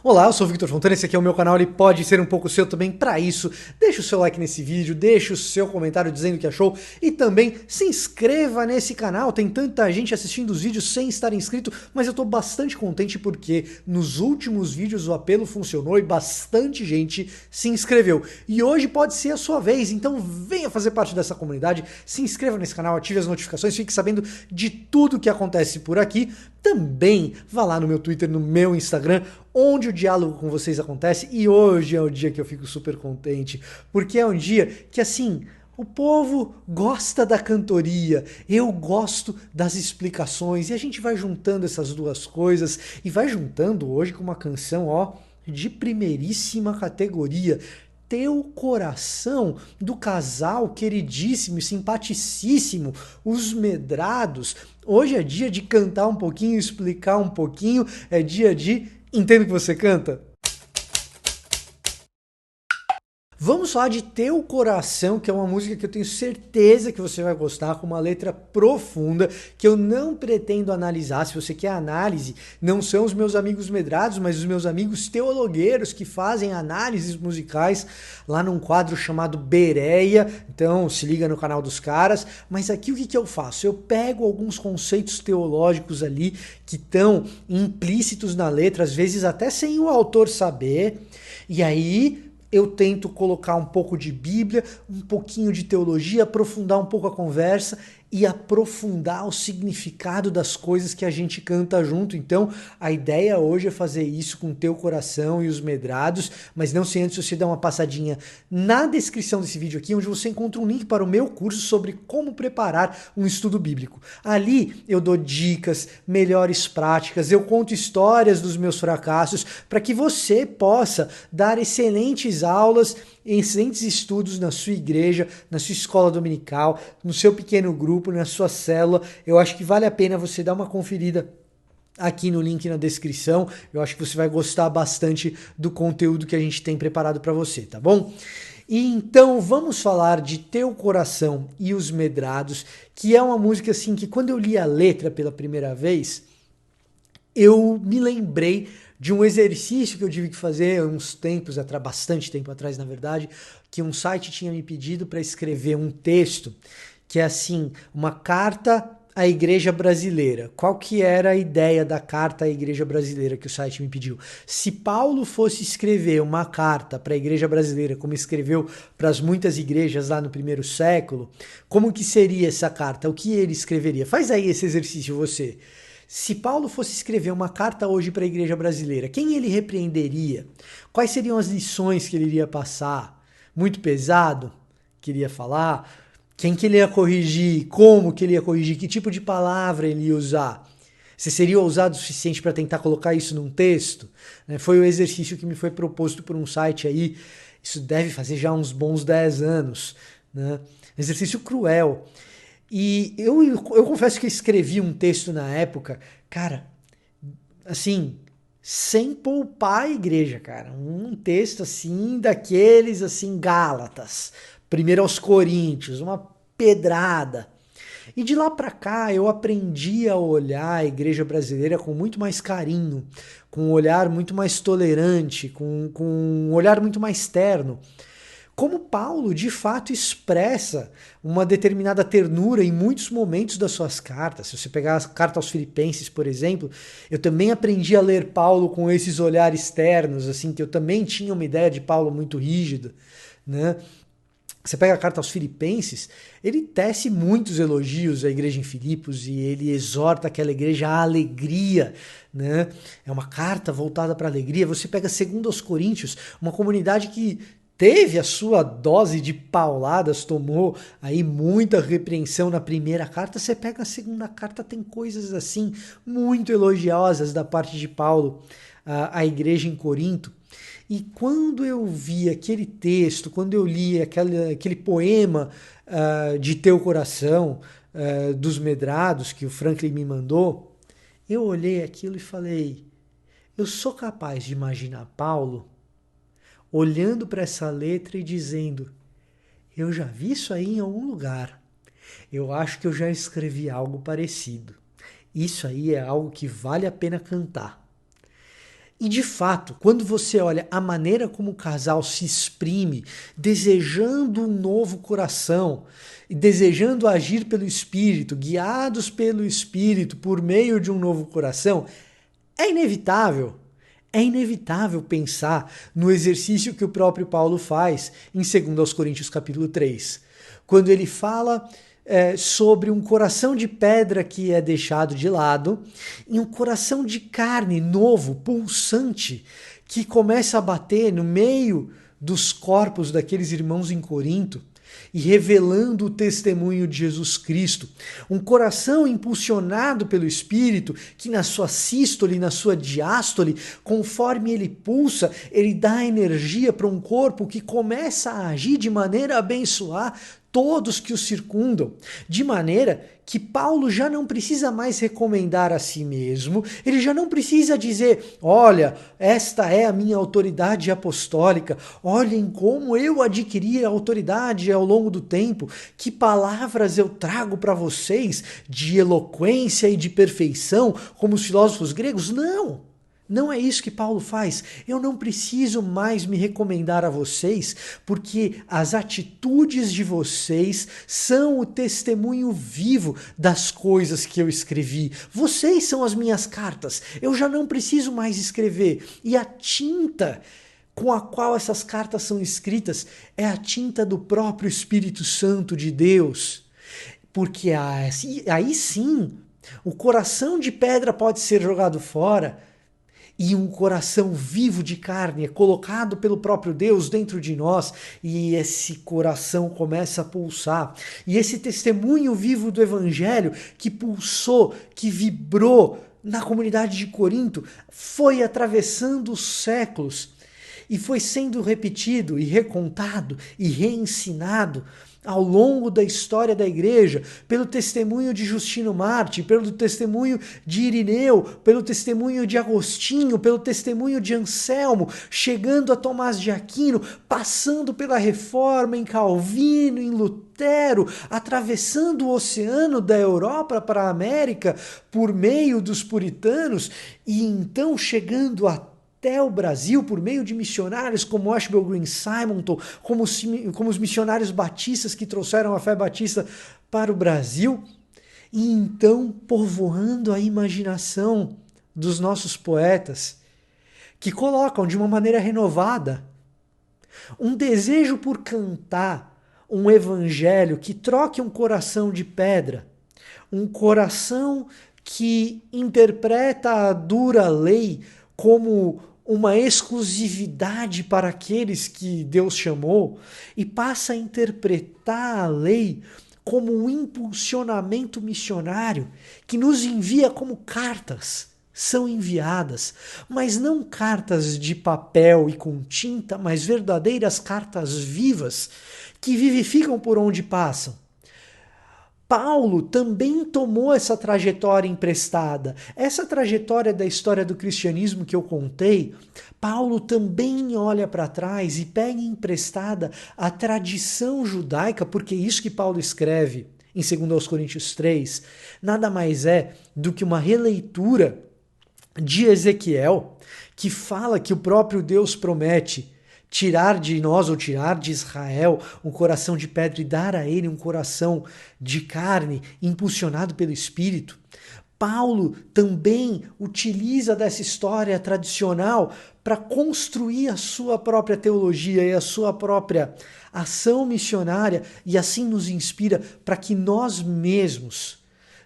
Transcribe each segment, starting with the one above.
Olá, eu sou o Victor Fontana, esse aqui é o meu canal, ele pode ser um pouco seu também. Para isso, deixa o seu like nesse vídeo, deixa o seu comentário dizendo o que achou e também se inscreva nesse canal. Tem tanta gente assistindo os vídeos sem estar inscrito, mas eu tô bastante contente porque nos últimos vídeos o apelo funcionou e bastante gente se inscreveu. E hoje pode ser a sua vez, então venha fazer parte dessa comunidade, se inscreva nesse canal, ative as notificações, fique sabendo de tudo que acontece por aqui. Também vá lá no meu Twitter, no meu Instagram, onde o diálogo com vocês acontece, e hoje é o dia que eu fico super contente, porque é um dia que, assim, o povo gosta da cantoria, eu gosto das explicações, e a gente vai juntando essas duas coisas, e vai juntando hoje com uma canção, ó, de primeiríssima categoria. Teu Coração, do casal queridíssimo e simpaticíssimo, Os Medrados. Hoje é dia de cantar um pouquinho, explicar um pouquinho, é dia de Entendo que você canta? Vamos falar de Teu Coração, que é uma música que eu tenho certeza que você vai gostar, com uma letra profunda, que eu não pretendo analisar. Se você quer análise, não são os meus amigos medrados, mas os meus amigos teologueiros que fazem análises musicais lá num quadro chamado Bereia. Então se liga no canal dos caras. Mas aqui o que eu faço? Eu pego alguns conceitos teológicos ali que estão implícitos na letra, às vezes até sem o autor saber, e aí eu tento colocar um pouco de Bíblia, um pouquinho de teologia, aprofundar um pouco a conversa e aprofundar o significado das coisas que a gente canta junto. Então, a ideia hoje é fazer isso com Teu Coração e Os Medrados, mas não sem antes você dar uma passadinha na descrição desse vídeo aqui, onde você encontra um link para o meu curso sobre como preparar um estudo bíblico. Ali eu dou dicas, melhores práticas, eu conto histórias dos meus fracassos para que você possa dar excelentes aulas, excelentes estudos na sua igreja, na sua escola dominical, no seu pequeno grupo, na sua célula. Eu acho que vale a pena você dar uma conferida aqui no link na descrição. Eu acho que você vai gostar bastante do conteúdo que a gente tem preparado para você, tá bom? E então vamos falar de Teu Coração e Os Medrados, que é uma música assim que quando eu li a letra pela primeira vez, eu me lembrei de um exercício que eu tive que fazer uns tempos atrás, bastante tempo atrás, na verdade, que um site tinha me pedido para escrever um texto que é assim, uma carta à igreja brasileira. Qual que era a ideia da carta à igreja brasileira que o site me pediu? Se Paulo fosse escrever uma carta para a igreja brasileira, como escreveu para as muitas igrejas lá no primeiro século, como que seria essa carta? O que ele escreveria? Faz aí esse exercício você. Se Paulo fosse escrever uma carta hoje para a igreja brasileira, quem ele repreenderia? Quais seriam as lições que ele iria passar? Muito pesado? Queria falar? Quem que ele ia corrigir? Como que ele ia corrigir? Que tipo de palavra ele ia usar? Você seria ousado o suficiente para tentar colocar isso num texto? Foi o exercício que me foi proposto por um site aí. Isso deve fazer já uns bons 10 anos. Né? Exercício cruel. E eu confesso que eu escrevi um texto na época, cara, assim, sem poupar a igreja, cara. Um texto assim, daqueles assim, Gálatas. Primeiro aos Coríntios, uma pedrada. E de lá para cá eu aprendi a olhar a igreja brasileira com muito mais carinho, com um olhar muito mais tolerante, com um olhar muito mais terno. Como Paulo de fato expressa uma determinada ternura em muitos momentos das suas cartas. Se você pegar a carta aos Filipenses, por exemplo, eu também aprendi a ler Paulo com esses olhares ternos, assim, que eu também tinha uma ideia de Paulo muito rígido, né? Você pega a carta aos Filipenses, ele tece muitos elogios à igreja em Filipos e ele exorta aquela igreja à alegria, né? É uma carta voltada para a alegria. Você pega 2 aos Coríntios, uma comunidade que teve a sua dose de pauladas, tomou aí muita repreensão na primeira carta. Você pega a segunda carta, tem coisas assim muito elogiosas da parte de Paulo à igreja em Corinto. E quando eu vi aquele texto, quando eu li aquele poema de Teu Coração, dos Medrados, que o Franklin me mandou, eu olhei aquilo e falei, eu sou capaz de imaginar Paulo olhando para essa letra e dizendo, eu já vi isso aí em algum lugar, eu acho que eu já escrevi algo parecido, isso aí é algo que vale a pena cantar. E de fato, quando você olha a maneira como o casal se exprime, desejando um novo coração, e desejando agir pelo Espírito, guiados pelo Espírito por meio de um novo coração, é inevitável. É inevitável pensar no exercício que o próprio Paulo faz em 2 Coríntios capítulo 3, quando ele fala sobre um coração de pedra que é deixado de lado e um coração de carne novo, pulsante, que começa a bater no meio dos corpos daqueles irmãos em Corinto e revelando o testemunho de Jesus Cristo. Um coração impulsionado pelo Espírito, que na sua sístole, na sua diástole, conforme ele pulsa, ele dá energia para um corpo que começa a agir de maneira a abençoar todos que o circundam, de maneira que Paulo já não precisa mais recomendar a si mesmo, ele já não precisa dizer, olha, esta é a minha autoridade apostólica, olhem como eu adquiri a autoridade ao longo do tempo, que palavras eu trago para vocês de eloquência e de perfeição, como os filósofos gregos. Não! Não é isso que Paulo faz. Eu não preciso mais me recomendar a vocês, porque as atitudes de vocês são o testemunho vivo das coisas que eu escrevi. Vocês são as minhas cartas. Eu já não preciso mais escrever. E a tinta com a qual essas cartas são escritas é a tinta do próprio Espírito Santo de Deus. Porque aí sim, o coração de pedra pode ser jogado fora, e um coração vivo de carne é colocado pelo próprio Deus dentro de nós, e esse coração começa a pulsar. E esse testemunho vivo do Evangelho que pulsou, que vibrou na comunidade de Corinto, foi atravessando os séculos e foi sendo repetido e recontado e reensinado ao longo da história da igreja, pelo testemunho de Justino Mártir, pelo testemunho de Irineu, pelo testemunho de Agostinho, pelo testemunho de Anselmo, chegando a Tomás de Aquino, passando pela Reforma em Calvino, em Lutero, atravessando o oceano da Europa para a América por meio dos puritanos e então chegando até o Brasil por meio de missionários como Ashbel Green Simonton, como os missionários batistas que trouxeram a fé batista para o Brasil, e então povoando a imaginação dos nossos poetas, que colocam de uma maneira renovada um desejo por cantar um evangelho que troque um coração de pedra, um coração que interpreta a dura lei como uma exclusividade para aqueles que Deus chamou e passa a interpretar a lei como um impulsionamento missionário que nos envia como cartas são enviadas, mas não cartas de papel e com tinta, mas verdadeiras cartas vivas que vivificam por onde passam. Paulo também tomou essa trajetória emprestada. Essa trajetória da história do cristianismo que eu contei, Paulo também olha para trás e pega emprestada a tradição judaica, porque isso que Paulo escreve em 2 Coríntios 3 nada mais é do que uma releitura de Ezequiel, que fala que o próprio Deus promete tirar de nós ou tirar de Israel um coração de pedra e dar a ele um coração de carne impulsionado pelo Espírito. Paulo também utiliza dessa história tradicional para construir a sua própria teologia e a sua própria ação missionária e assim nos inspira para que nós mesmos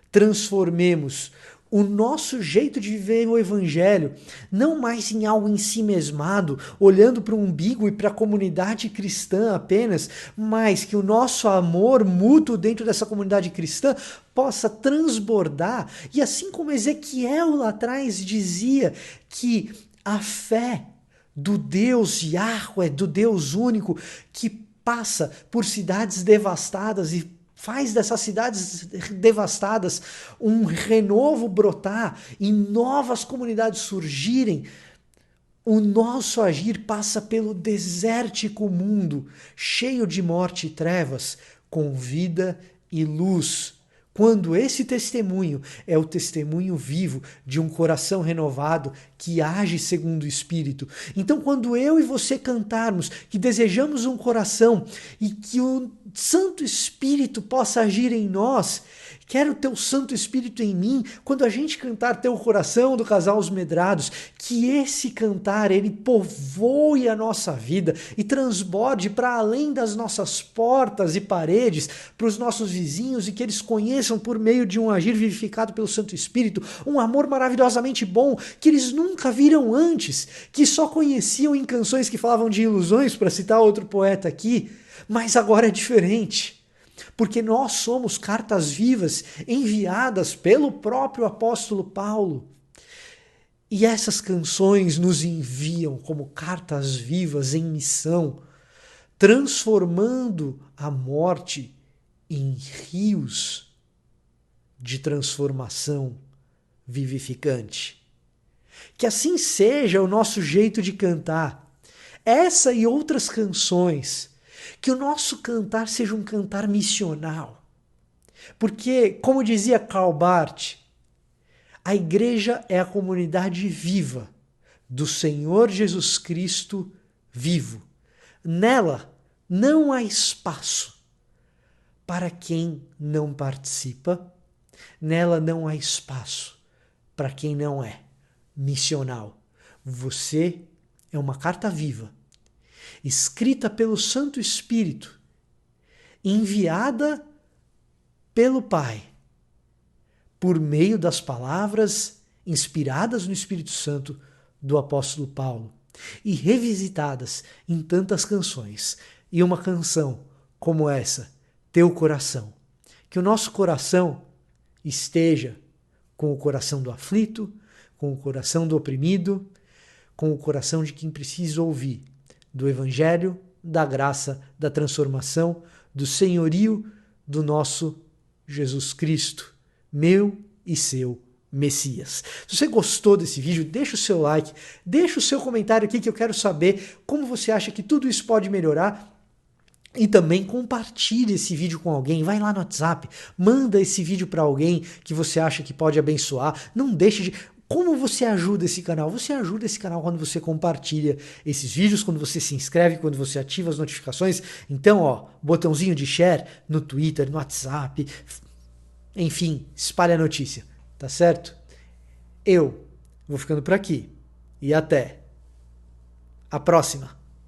transformemos o nosso jeito de viver o evangelho, não mais em algo em si mesmado, olhando para o umbigo e para a comunidade cristã apenas, mas que o nosso amor mútuo dentro dessa comunidade cristã possa transbordar. E assim como Ezequiel lá atrás dizia que a fé do Deus Yahweh, do Deus único, que passa por cidades devastadas e faz dessas cidades devastadas um renovo brotar e novas comunidades surgirem. O nosso agir passa pelo desértico mundo, cheio de morte e trevas, com vida e luz, quando esse testemunho é o testemunho vivo de um coração renovado que age segundo o Espírito. Então, quando eu e você cantarmos que desejamos um coração e que o Santo Espírito possa agir em nós, quero o teu Santo Espírito em mim, quando a gente cantar Teu Coração do casal Os Medrados, que esse cantar ele povoe a nossa vida e transborde para além das nossas portas e paredes, para os nossos vizinhos, e que eles conheçam por meio de um agir vivificado pelo Santo Espírito, um amor maravilhosamente bom que eles nunca viram antes, que só conheciam em canções que falavam de ilusões, para citar outro poeta aqui, mas agora é diferente. Porque nós somos cartas vivas enviadas pelo próprio apóstolo Paulo. E essas canções nos enviam como cartas vivas em missão, transformando a morte em rios de transformação vivificante. Que assim seja o nosso jeito de cantar. Essa e outras canções. Que o nosso cantar seja um cantar missional. Porque, como dizia Karl Barth, a igreja é a comunidade viva do Senhor Jesus Cristo vivo. Nela não há espaço para quem não participa. Nela não há espaço para quem não é missional. Você é uma carta viva, escrita pelo Santo Espírito, enviada pelo Pai, por meio das palavras inspiradas no Espírito Santo do apóstolo Paulo e revisitadas em tantas canções. E uma canção como essa, Teu Coração. Que o nosso coração esteja com o coração do aflito, com o coração do oprimido, com o coração de quem precisa ouvir do Evangelho, da graça, da transformação, do senhorio do nosso Jesus Cristo, meu e seu Messias. Se você gostou desse vídeo, deixa o seu like, deixa o seu comentário aqui que eu quero saber como você acha que tudo isso pode melhorar. E também compartilhe esse vídeo com alguém, vai lá no WhatsApp, manda esse vídeo para alguém que você acha que pode abençoar. Não deixe de... Como você ajuda esse canal? Você ajuda esse canal quando você compartilha esses vídeos, quando você se inscreve, quando você ativa as notificações. Então, ó, botãozinho de share no Twitter, no WhatsApp, enfim, espalha a notícia, tá certo? Eu vou ficando por aqui e até a próxima.